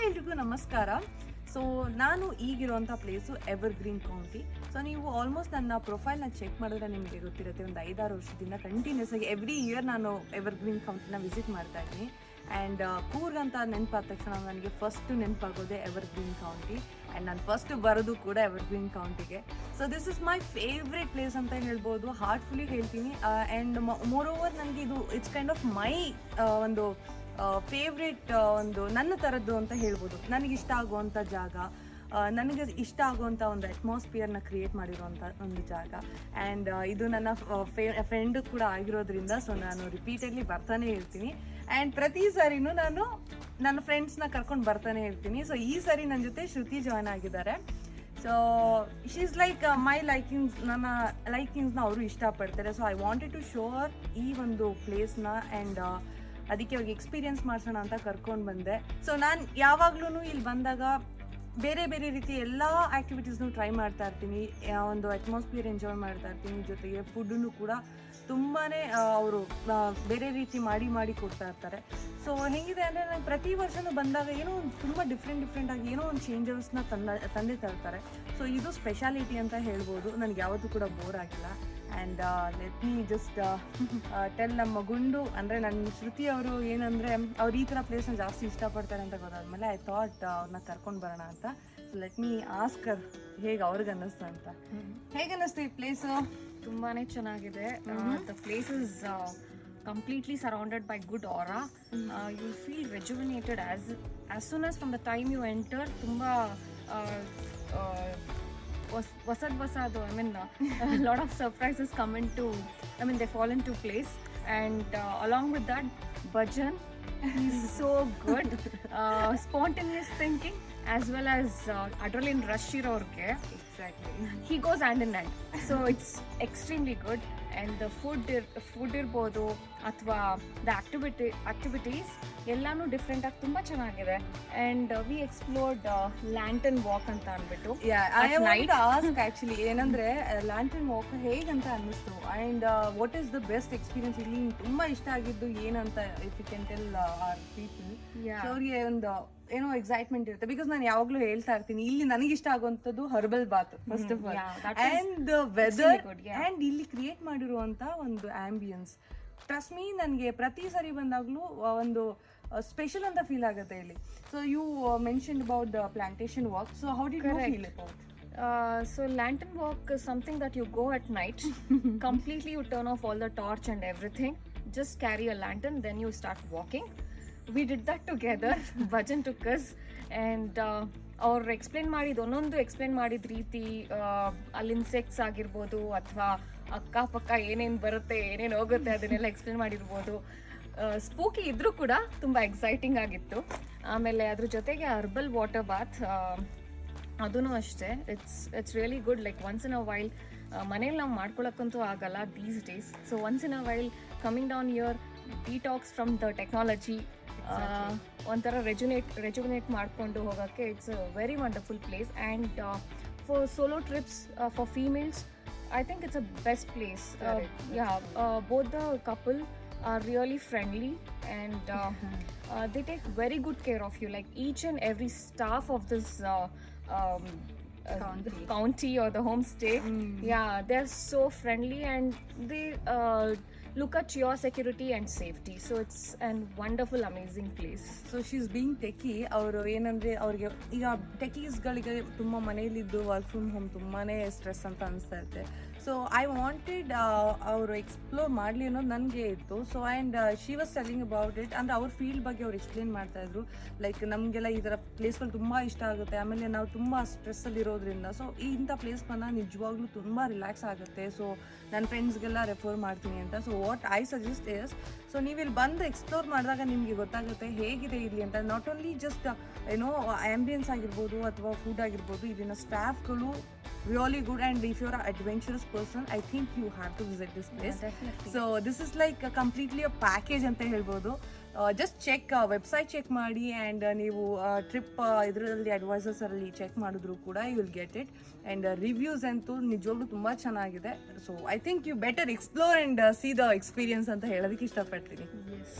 ಎಲ್ರಿಗೂ ನಮಸ್ಕಾರ. ಸೊ ನಾನು ಈಗಿರುವಂಥ ಪ್ಲೇಸು ಎವರ್ಗ್ರೀನ್ ಕೌಂಟಿ. ಸೊ ನೀವು ಆಲ್ಮೋಸ್ಟ್ ನನ್ನ ಪ್ರೊಫೈಲ್ನ ಚೆಕ್ ಮಾಡಿದ್ರೆ ನಿಮಗೆ ಗೊತ್ತಿರುತ್ತೆ, ಒಂದು 5-6 ವರ್ಷದಿಂದ ಕಂಟಿನ್ಯೂಸ್ ಆಗಿ ಎವ್ರಿ ಇಯರ್ ನಾನು ಎವರ್ಗ್ರೀನ್ ಕೌಂಟಿನ ವಿಸಿಟ್ ಮಾಡ್ತಾ ಇದ್ದೀನಿ. ಆ್ಯಂಡ್ ಕೂರ್ಗ್ ಅಂತ ನೆನಪಾದ ತಕ್ಷಣ ನನಗೆ ಫಸ್ಟ್ ನೆನಪಾಗೋದೆ ಎವರ್ಗ್ರೀನ್ ಕೌಂಟಿ. ಆ್ಯಂಡ್ ನಾನು ಫಸ್ಟ್ ಬರೋದು ಕೂಡ ಎವರ್ಗ್ರೀನ್ ಕೌಂಟಿಗೆ. So this is my favourite place ಅಂತ ಹೇಳ್ಬೋದು, ಹಾರ್ಟ್ಫುಲಿ ಹೇಳ್ತೀನಿ. ಆ್ಯಂಡ್ ಮೋರ್ ಓವರ್ ನನಗೆ ಇದು ಇಟ್ಸ್ ಕೈಂಡ್ ಆಫ್ ಮೈ ಒಂದು ಫೇವ್ರೆಟ್, ಒಂದು ನನ್ನ ಥರದ್ದು ಅಂತ ಹೇಳ್ಬೋದು. ನನಗಿಷ್ಟ ಆಗುವಂಥ ಜಾಗ, ನನಗೆ ಇಷ್ಟ ಆಗುವಂಥ ಒಂದು ಅಟ್ಮಾಸ್ಫಿಯರ್ನ ಕ್ರಿಯೇಟ್ ಮಾಡಿರುವಂಥ ಒಂದು ಜಾಗ. ಆ್ಯಂಡ್ ಇದು ನನ್ನ ಫ್ರೆಂಡು ಕೂಡ ಆಗಿರೋದ್ರಿಂದ ಸೊ ನಾನು ರಿಪೀಟೆಡ್ಲಿ ಬರ್ತಾನೆ ಇರ್ತೀನಿ. ಆ್ಯಂಡ್ ಪ್ರತಿ ಸಾರಿನೂ ನಾನು ನನ್ನ ಫ್ರೆಂಡ್ಸ್ನ ಕರ್ಕೊಂಡು ಬರ್ತಾನೆ ಇರ್ತೀನಿ. ಸೊ ಈ ಸಾರಿ ನನ್ನ ಜೊತೆ ಶ್ರುತಿ ಜಾಯ್ನ್ ಆಗಿದ್ದಾರೆ. So she is like my ನನ್ನ ಲೈಕಿಂಗ್ಸ್ನ ಅವರು ಇಷ್ಟಪಡ್ತಾರೆ. So I wanted to show ಅವರ್ ಈ ಒಂದು ಪ್ಲೇಸ್ನ. ಆ್ಯಂಡ್ ಅದಕ್ಕೆ ಅವ್ರಿಗೆ ಎಕ್ಸ್ಪೀರಿಯನ್ಸ್ ಮಾಡಿಸೋಣ ಅಂತ ಕರ್ಕೊಂಡು ಬಂದೆ. ಸೊ ನಾನು ಯಾವಾಗ್ಲೂ ಇಲ್ಲಿ ಬಂದಾಗ ಬೇರೆ ಬೇರೆ ರೀತಿ ಎಲ್ಲ ಆ್ಯಕ್ಟಿವಿಟೀಸ್ನು ಟ್ರೈ ಮಾಡ್ತಾ ಇರ್ತೀನಿ, ಒಂದು ಅಟ್ಮಾಸ್ಫಿಯರ್ ಎಂಜಾಯ್ ಮಾಡ್ತಾ ಇರ್ತೀನಿ. ಜೊತೆಗೆ ಫುಡ್ಡನ್ನು ಕೂಡ ತುಂಬಾ ಅವರು ಬೇರೆ ರೀತಿ ಮಾಡಿ ಕೊಡ್ತಾ ಇರ್ತಾರೆ. ಸೊ ಹೇಗಿದೆ ಅಂದರೆ ನಾನು ಪ್ರತಿ ವರ್ಷವೂ ಬಂದಾಗ ಏನೋ ಒಂದು ತುಂಬ ಡಿಫ್ರೆಂಟಾಗಿ ಏನೋ ಒಂದು ಚೇಂಜಸ್ನ ತಂದೆ ತರ್ತಾರೆ. ಸೊ ಇದು ಸ್ಪೆಷಾಲಿಟಿ ಅಂತ ಹೇಳ್ಬೋದು. ನನಗೆ ಯಾವತ್ತೂ ಕೂಡ ಬೋರ್ ಆಗಿಲ್ಲ. And let me just tell ನಮ್ಮ ಗುಂಡು ಅಂದರೆ ನನ್ನ ಶ್ರುತಿ ಅವರು ಏನಂದರೆ ಅವ್ರು ಈ ಥರ ಪ್ಲೇಸ್ನ ಜಾಸ್ತಿ ಇಷ್ಟಪಡ್ತಾರೆ ಅಂತ ಗೊತ್ತಾದ್ಮೇಲೆ ಐ ಥಾಟ್ ಅವ್ರನ್ನ ಕರ್ಕೊಂಡು ಬರೋಣ ಅಂತ. ಸೊ ಲೆಟ್ ಮೀ ಆಸ್ಕರ್ ಹೇಗೆ ಅವ್ರಿಗೆ ಅನ್ನಿಸ್ತು ಅಂತ. ಹೇಗೆ ಅನ್ನಿಸ್ತು ಈ ಪ್ಲೇಸು? ತುಂಬಾ ಚೆನ್ನಾಗಿದೆ. The place is completely surrounded by good aura. You feel rejuvenated as soon as from the time you enter. Tumba vasad I mean a lot of surprises come into, they fall into place. And along with that, Bhajan is so good. Spontaneous thinking as well as adrenaline rush iroorge. Exactly. He goes hand in hand. So it's extremely good. And the food ಇರ್ಬೋದು ಅಥವಾ the activities ಎಲ್ಲಾನು different ಆಗಿ ತುಂಬಾ ಚೆನ್ನಾಗಿದೆ. And we explored lantern walk ಅಂತ ಅಂದ್ಬಿಟ್ಟು. Actually ಏನಂದ್ರೆ lantern walk ಹೇಗಂತ ಅನ್ನಿಸ್ತು and what is the best experience ಇಲ್ಲಿ ತುಂಬಾ ಇಷ್ಟ ಆಗಿದ್ದು ಏನಂತ if you can tell our people. ಅವ್ರಿಗೆ ಒಂದು ಏನೋ ಎಕ್ಸೈಟ್ಮೆಂಟ್ ಇರುತ್ತೆ. ಬಿಕಾಸ್ ನಾನು ಯಾವಾಗ್ಲೂ ಹೇಳ್ತಾ ಇರ್ತೀನಿ, ಇಲ್ಲಿ ನನಗೆ ಇಷ್ಟ ಆಗುವಂಥದ್ದು herbal bath first of all, and weather and ಇಲ್ಲಿ ಕ್ರಿಯೇಟ್ ಮಾಡಿರುವಂತ ಒಂದು ಆಂಬಿಯನ್ಸ್. ಟ್ರಸ್ಟ್ ಮೀ, ನನಗೆ ಪ್ರತಿ ಸರಿ ಬಂದಾಗ್ಲೂ ಒಂದು ಸ್ಪೆಷಲ್ ಅಂತ ಫೀಲ್ ಆಗುತ್ತೆ ಇಲ್ಲಿ. So you mentioned about the plantation walk. So how did you feel about? So lantern walk is something that you go at night. Completely you turn off all the torch and everything. Just carry a lantern, then you start walking. We did that together. Bhajan took us. And ಅವ್ರು explain ಮಾಡಿದ್ದು ಒಂದೊಂದು explain ಮಾಡಿದ ರೀತಿ, ಅಲ್ಲಿ insects ಆಗಿರ್ಬೋದು ಅಥವಾ ಅಕ್ಕಪಕ್ಕ ಏನೇನು ಬರುತ್ತೆ ಏನೇನು ಹೋಗುತ್ತೆ ಅದನ್ನೆಲ್ಲ ಎಕ್ಸ್ಪ್ಲೇನ್ ಮಾಡಿರ್ಬೋದು. ಸ್ಪೂಕಿ ಇದ್ರೂ ಕೂಡ ತುಂಬ ಎಕ್ಸೈಟಿಂಗ್ ಆಗಿತ್ತು. ಆಮೇಲೆ ಅದ್ರ ಜೊತೆಗೆ ಹರ್ಬಲ್ ವಾಟರ್ ಬಾತ್ ಅದೂ ಅಷ್ಟೇ. It's really good. Like once in a while ಮನೇಲಿ ನಾವು ಮಾಡ್ಕೊಳಕ್ಕಂತೂ ಆಗಲ್ಲ these days. So once in a while coming down here, detox from the technology, ಒಂಥರ ರೆಜುವಿನೇಟ್ ಮಾಡಿಕೊಂಡು ಹೋಗೋಕ್ಕೆ it's a very wonderful place. And for solo trips for females I think it's a best place. Both the couple are really friendly and they take very good care of you. Like each and every staff of this county or the homestay, they're so friendly and they look at your security and safety. So it's a wonderful, amazing place. So she's being techie. ಅವರು ಏನಂದರೆ ಅವ್ರಿಗೆ ಈಗ ಟೆಕೀಸ್ಗಳಿಗೆ ತುಂಬ ಮನೇಲಿದ್ದು work from home ತುಂಬಾ stress ಅಂತ ಅನಿಸ್ತಾ ಇರುತ್ತೆ. So I wanted ಅವರು ಎಕ್ಸ್ಪ್ಲೋರ್ ಮಾಡಲಿ ಅನ್ನೋದು ನನಗೆ ಇತ್ತು. So and she was telling about it. ಅಂದರೆ ಅವ್ರ ಫೀಲ್ಡ್ ಬಗ್ಗೆ ಅವ್ರು ಎಕ್ಸ್ಪ್ಲೇನ್ ಮಾಡ್ತಾಯಿದ್ರು. ಲೈಕ್ ನಮಗೆಲ್ಲ ಈ ಥರ ಪ್ಲೇಸ್ಗಳು ತುಂಬ ಇಷ್ಟ ಆಗುತ್ತೆ. ಆಮೇಲೆ ನಾವು ತುಂಬ ಸ್ಟ್ರೆಸ್ಸಲ್ಲಿ ಇರೋದ್ರಿಂದ ಸೊ ಇಂಥ ಪ್ಲೇಸ್ ಬಂದಾಗ ನಿಜವಾಗ್ಲೂ ತುಂಬ ರಿಲ್ಯಾಕ್ಸ್ ಆಗುತ್ತೆ. ಸೊ ನನ್ನ ಫ್ರೆಂಡ್ಸ್ಗೆಲ್ಲ ರೆಫರ್ ಮಾಡ್ತೀನಿ ಅಂತ. So what I suggest is, so ನೀವು ಇಲ್ಲಿ ಬಂದು ಎಕ್ಸ್ಪ್ಲೋರ್ ಮಾಡಿದಾಗ ನಿಮಗೆ ಗೊತ್ತಾಗುತ್ತೆ ಹೇಗಿದೆ ಇಲ್ಲಿ ಅಂತ. ನಾಟ್ ಓನ್ಲಿ ಜಸ್ಟ್ ಏನೋ ಆ್ಯಂಬಿಯನ್ಸ್ ಆಗಿರ್ಬೋದು ಅಥವಾ ಫುಡ್ ಆಗಿರ್ಬೋದು, ಇಲ್ಲಿನ ಸ್ಟಾಫ್ಗಳು really good. And if you're an adventurous person, I think you have to visit this place. Definitely. So this is like completely a package anta helbodu. Just check website check ಮಾಡಿ and ನೀವು trip ಇದರಲ್ಲಿ advisors ಅಲ್ಲಿ check ಮಾಡಿದ್ರು ಕೂಡ you will get it. And reviews ಅಂತೂ ನಿಜವಾಗ್ಲೂ ತುಂಬ ಚೆನ್ನಾಗಿದೆ. So I think you better explore and see the experience ಅಂತ ಹೇಳೋದಕ್ಕೆ ಇಷ್ಟಪಡ್ತೀನಿ. Yes.